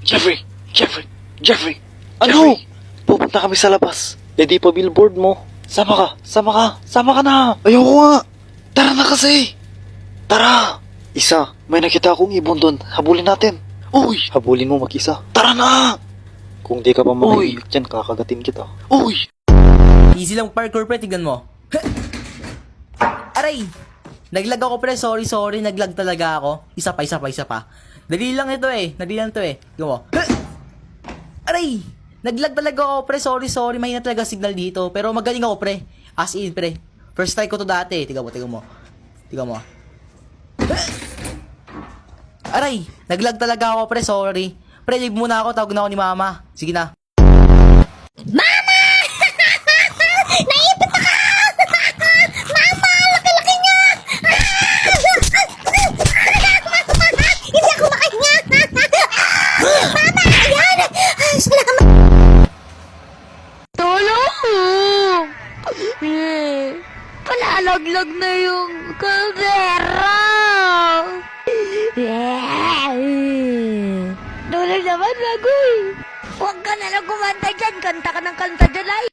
Jeffrey! Jeffrey! Jeffrey! Ano? Jeffrey. Pupunta kami sa labas. Eh di pa billboard mo. Sama ka! Sama ka! Sama ka na! Ayoko nga! Tara na kasi! Tara! Isa, may nakita akong ibon doon. Habulin natin. Uy! Habulin mo mag-isa. Tara na! Kung di ka pa makahimik dyan, kakagatin kita. Uy! Easy lang parkour pre, tignan mo. Aray! Naglag ako pre, sorry. Naglag talaga ako. Isa pa. Dali lang ito eh. Dali lang ito eh. Tignan mo. Aray! Naglag talaga ako pre, sorry. Mahina talaga signal dito. Pero magaling ako pre. As in pre. First try ko to dati. Tignan mo. Aray! Naglag talaga ako pre, sorry. Pre, leave muna ako. Tawag na ako ni mama. Sige na. Mama! Naipit ako! Mama! Laki-laki niya! Mama! Hindi ako makahinga! Mama! Ayan! Salamat! Tulong mo! Palalaglag na yung kaldera! Tulong naman, Magoy! Huwag ka na lang kumanta dyan! Kanta ka ng kanta dyan ay!